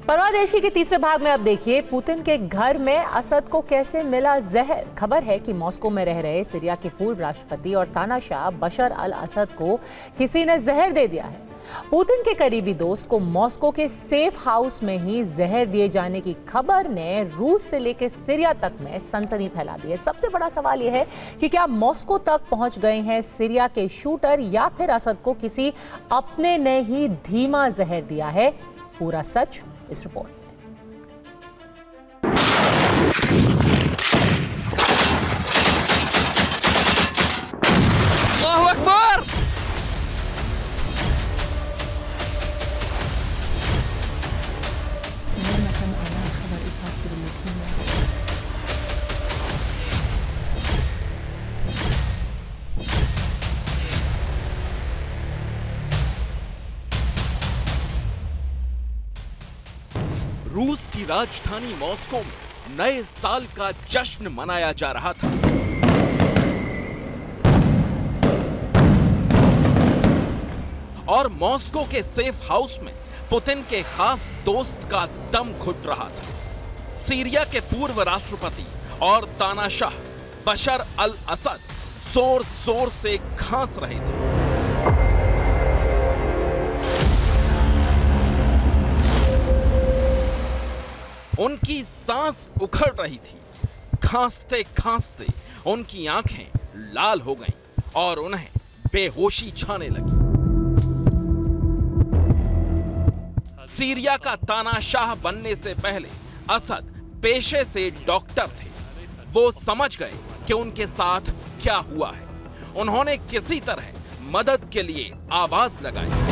परवाह देशी के तीसरे भाग में अब देखिए पुतिन के घर में असद को कैसे मिला जहर। खबर है कि मॉस्को में रह रहे सीरिया के पूर्व राष्ट्रपति और तानाशाह बशर अल असद को किसी ने जहर दे दिया है। पुतिन के करीबी दोस्त को मॉस्को के सेफ हाउस में ही जहर दिए जाने की खबर ने रूस से लेकर सीरिया तक में सनसनी फैला दी है। सबसे बड़ा सवाल यह है कि क्या मॉस्को तक पहुंच गए हैं सीरिया के शूटर या फिर असद को किसी अपने ने ही धीमा जहर दिया है। पूरा सच इस रिपोर्ट में। अल्लाहू अकबर! रूस की राजधानी मॉस्को में नए साल का जश्न मनाया जा रहा था। और मॉस्को के सेफ हाउस में पुतिन के खास दोस्त का दम घुट रहा था। सीरिया के पूर्व राष्ट्रपति और तानाशाह बशर अल असद जोर जोर से खांस रहे थे। उनकी सांस उखड़ रही थी। खांसते खांसते उनकी आंखें लाल हो गईं और उन्हें बेहोशी छाने लगी। सीरिया का तानाशाह बनने से पहले असद पेशे से डॉक्टर थे। वो समझ गए कि उनके साथ क्या हुआ है। उन्होंने किसी तरह मदद के लिए आवाज लगाई।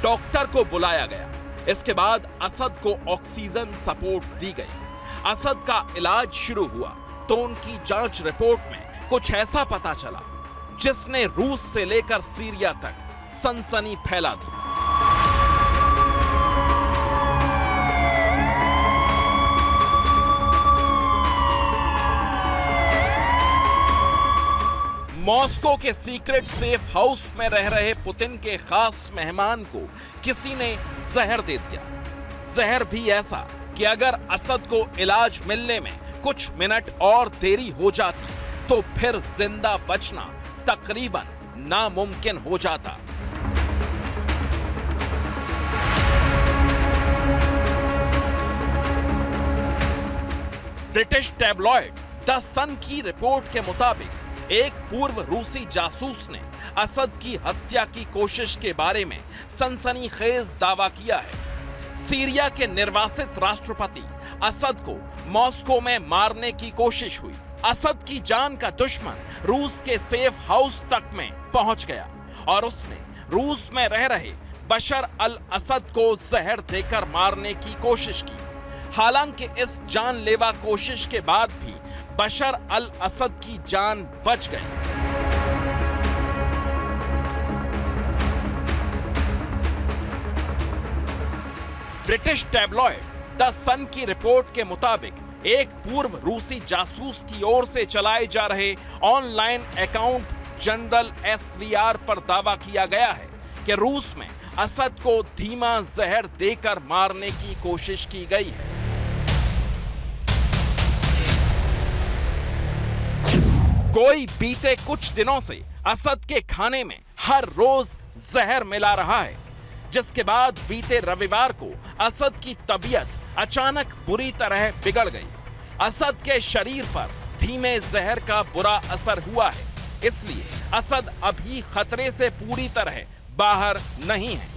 डॉक्टर को बुलाया गया। इसके बाद असद को ऑक्सीजन सपोर्ट दी गई। असद का इलाज शुरू हुआ तो उनकी जांच रिपोर्ट में कुछ ऐसा पता चला जिसने रूस से लेकर सीरिया तक सनसनी फैला दी। मॉस्को के सीक्रेट सेफ हाउस में रह रहे पुतिन के खास मेहमान को किसी ने जहर दे दिया। जहर भी ऐसा कि अगर असद को इलाज मिलने में कुछ मिनट और देरी हो जाती तो फिर जिंदा बचना तकरीबन नामुमकिन हो जाता। ब्रिटिश टैबलॉइड द सन की रिपोर्ट के मुताबिक एक पूर्व रूसी जासूस ने असद की हत्या की कोशिश के बारे में सनसनीखेज दावा किया है। सीरिया के निर्वासित राष्ट्रपति असद को मॉस्को में मारने की कोशिश हुई। असद की जान का दुश्मन रूस के सेफ हाउस तक में पहुंच गया और उसने रूस में रह रहे बशर अल असद को जहर देकर मारने की कोशिश की। हालांकि इस जानलेवा कोशिश के बाद भी बशर अल असद की जान बच गई। ब्रिटिश टैबलॉइड द सन की रिपोर्ट के मुताबिक एक पूर्व रूसी जासूस की ओर से चलाए जा रहे ऑनलाइन अकाउंट जनरल SVR पर दावा किया गया है कि रूस में असद को धीमा जहर देकर मारने की कोशिश की गई है। कोई बीते कुछ दिनों से असद के खाने में हर रोज जहर मिला रहा है, जिसके बाद बीते रविवार को असद की तबीयत अचानक बुरी तरह बिगड़ गई। असद के शरीर पर धीमे जहर का बुरा असर हुआ है, इसलिए असद अभी खतरे से पूरी तरह बाहर नहीं है।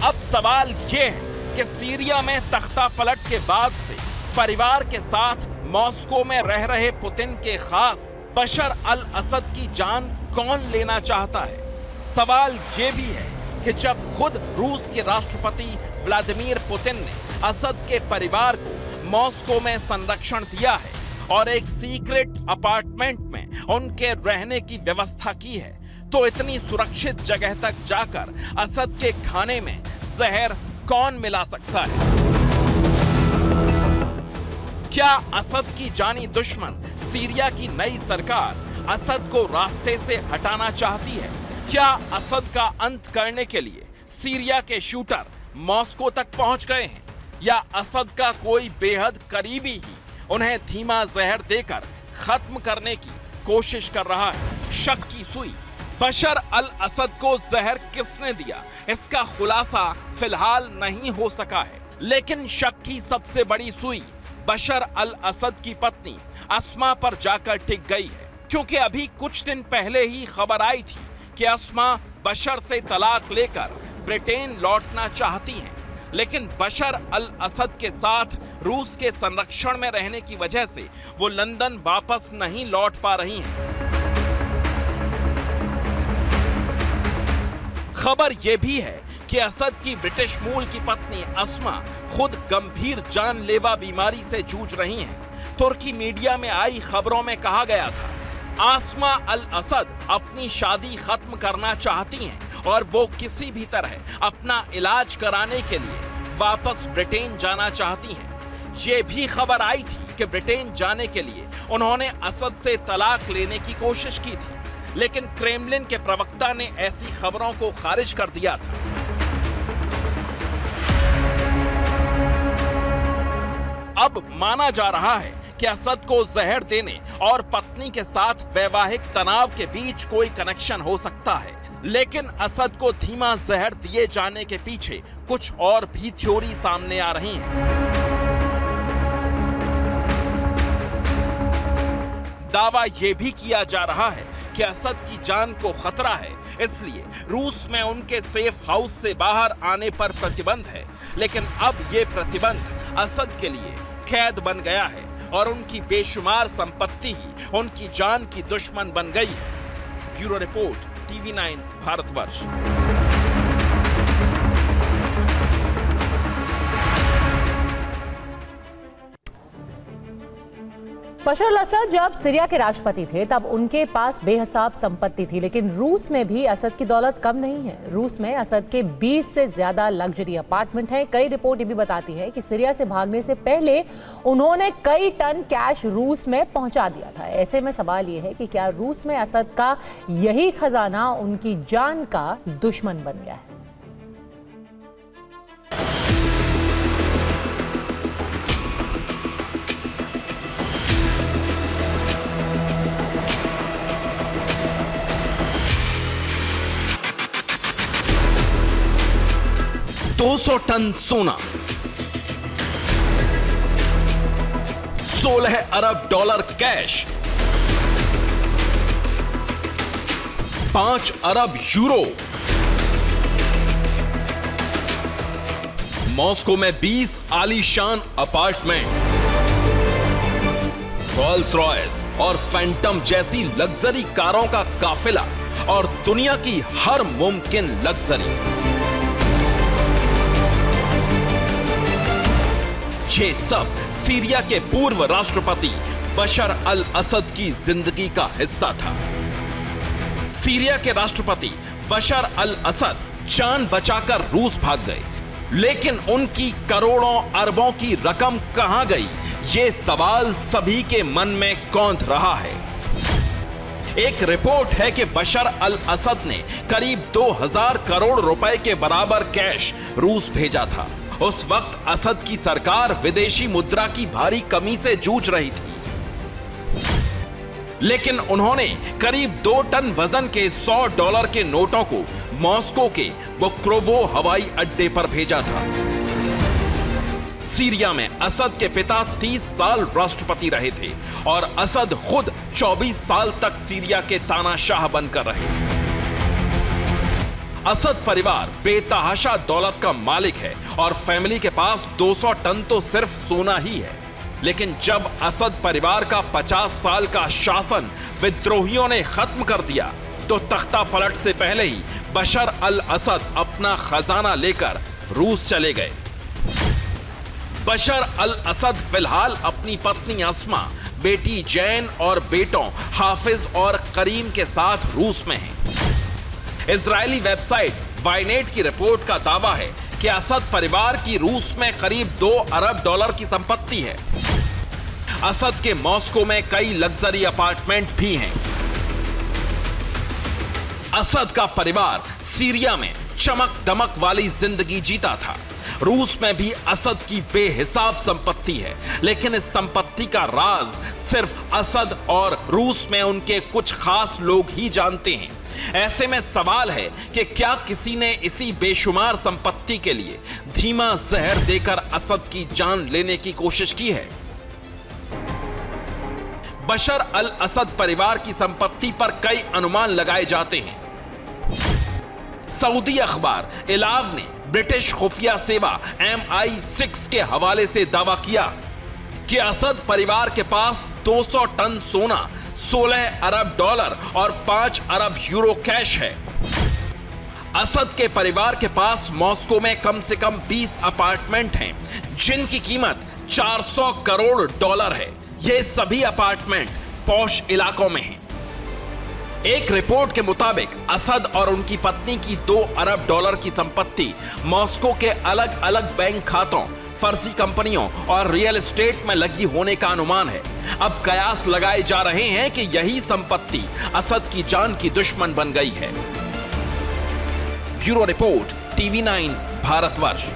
अब सवाल यह है कि सीरिया में तख्ता पलट के बाद से परिवार के साथ मॉस्को में रह रहे पुतिन के खास बशर अल असद की जान कौन लेना चाहता है। सवाल यह भी है कि जब खुद रूस के राष्ट्रपति व्लादिमीर पुतिन ने असद के परिवार को मॉस्को में संरक्षण दिया है और एक सीक्रेट अपार्टमेंट में उनके रहने की व्यवस्था की है, तो इतनी सुरक्षित जगह तक जाकर असद के खाने में जहर कौन मिला सकता है? क्या असद की जानी दुश्मन सीरिया की नई सरकार असद को रास्ते से हटाना चाहती है? क्या असद का अंत करने के लिए सीरिया के शूटर मॉस्को तक पहुंच गए हैं, या असद का कोई बेहद करीबी ही उन्हें धीमा जहर देकर खत्म करने की कोशिश कर रहा है? शक की सुई बशर अल असद को जहर किसने दिया, इसका खुलासा फिलहाल नहीं हो सका है। लेकिन शक की सबसे बड़ी सुई बशर अल असद की पत्नी अस्मा पर जाकर टिक गई है, क्योंकि अभी कुछ दिन पहले ही खबर आई थी कि अस्मा बशर से तलाक लेकर ब्रिटेन लौटना चाहती हैं, लेकिन बशर अल असद के साथ रूस के संरक्षण में रहने की वजह से वो लंदन वापस नहीं लौट पा रही हैं। खबर यह भी है कि असद की ब्रिटिश मूल की पत्नी अस्मा खुद गंभीर जानलेवा बीमारी से जूझ रही हैं। तुर्की मीडिया में आई खबरों में कहा गया था आस्मा अल असद अपनी शादी खत्म करना चाहती हैं और वो किसी भी तरह अपना इलाज कराने के लिए वापस ब्रिटेन जाना चाहती हैं। ये भी खबर आई थी कि ब्रिटेन जाने के लिए उन्होंने असद से तलाक लेने की कोशिश की थी, लेकिन क्रेमलिन के प्रवक्ता ने ऐसी खबरों को खारिज कर दिया था। अब माना जा रहा है कि असद को जहर देने और पत्नी के साथ वैवाहिक तनाव के बीच कोई कनेक्शन हो सकता है, लेकिन असद को धीमा जहर दिए जाने के पीछे कुछ और भी थ्योरी सामने आ रही हैं। दावा यह भी किया जा रहा है कि असद की जान को खतरा है, इसलिए रूस में उनके सेफ हाउस से बाहर आने पर प्रतिबंध है, लेकिन अब यह प्रतिबंध असद के लिए कैद बन गया है और उनकी बेशुमार संपत्ति ही उनकी जान की दुश्मन बन गई है। Bureau report, TV9 Bharatvarsh. Bashar al Assad जब सीरिया के राष्ट्रपति थे तब उनके पास बेहिसाब संपत्ति थी, लेकिन रूस में भी असद की दौलत कम नहीं है। रूस में असद के 20 से ज्यादा लग्जरी अपार्टमेंट हैं। कई रिपोर्ट ये भी बताती है कि सीरिया से भागने से पहले उन्होंने कई टन कैश रूस में पहुंचा दिया था। ऐसे में सवाल ये है कि क्या रूस में असद का यही खजाना उनकी जान का दुश्मन बन गया है? $200 टन सोना, 16 अरब डॉलर कैश, 5 अरब यूरो, मॉस्को में 20 आलीशान अपार्टमेंट, रोल्स रॉयस और फैंटम जैसी लग्जरी कारों का काफिला और दुनिया की हर मुमकिन लग्जरी। ये सब सीरिया के पूर्व राष्ट्रपति बशर अल असद की जिंदगी का हिस्सा था। सीरिया के राष्ट्रपति बशर अल असद जान बचाकर रूस भाग गए, लेकिन उनकी करोड़ों अरबों की रकम कहां गई, ये सवाल सभी के मन में कौंध रहा है। एक रिपोर्ट है कि बशर अल असद ने करीब 2000 करोड़ रुपए के बराबर कैश रूस भेजा था। उस वक्त असद की सरकार विदेशी मुद्रा की भारी कमी से जूझ रही थी, लेकिन उन्होंने करीब 2 टन वजन के $100 के नोटों को मॉस्को के बुक्रोवो हवाई अड्डे पर भेजा था। सीरिया में असद के पिता 30 साल राष्ट्रपति रहे थे और असद खुद 24 साल तक सीरिया के तानाशाह बनकर रहे। असद परिवार बेतहाशा दौलत का मालिक है और फैमिली के पास 200 टन तो सिर्फ सोना ही है, लेकिन जब असद परिवार का 50 साल का शासन विद्रोहियों ने खत्म कर दिया तो तख्ता पलट से पहले ही बशर अल असद अपना खजाना लेकर रूस चले गए। बशर अल असद फिलहाल अपनी पत्नी अस्मा, बेटी जैन और बेटों हाफिज और करीम के साथ रूस में हैं। इजरायली वेबसाइट वाइनेट की रिपोर्ट का दावा है कि असद परिवार की रूस में करीब $2 अरब की संपत्ति है। असद के मॉस्को में कई लग्जरी अपार्टमेंट भी हैं। असद का परिवार सीरिया में चमक दमक वाली जिंदगी जीता था। रूस में भी असद की बेहिसाब संपत्ति है, लेकिन इस संपत्ति का राज सिर्फ असद और रूस में उनके कुछ खास लोग ही जानते हैं। ऐसे में सवाल है कि क्या किसी ने इसी बेशुमार संपत्ति के लिए धीमा जहर देकर असद की जान लेने की कोशिश की है? बशर अल असद परिवार की संपत्ति पर कई अनुमान लगाए जाते हैं। सऊदी अखबार इलाव ने ब्रिटिश खुफिया सेवा MI6 के हवाले से दावा किया कि असद परिवार के पास 200 टन सोना, $16 अरब और 5 अरब यूरो कैश है। असद के परिवार के पास मॉस्को में कम से कम 20 अपार्टमेंट हैं, जिनकी कीमत $400 करोड़ है। ये सभी अपार्टमेंट पॉश इलाकों में हैं। एक रिपोर्ट के मुताबिक असद और उनकी पत्नी की $2 अरब की संपत्ति मॉस्को के अलग अलग बैंक खातों, फर्जी कंपनियों और रियल एस्टेट में लगी होने का अनुमान है। अब कयास लगाए जा रहे हैं कि यही संपत्ति असद की जान की दुश्मन बन गई है। Bureau report, TV9 Bharatvarsh.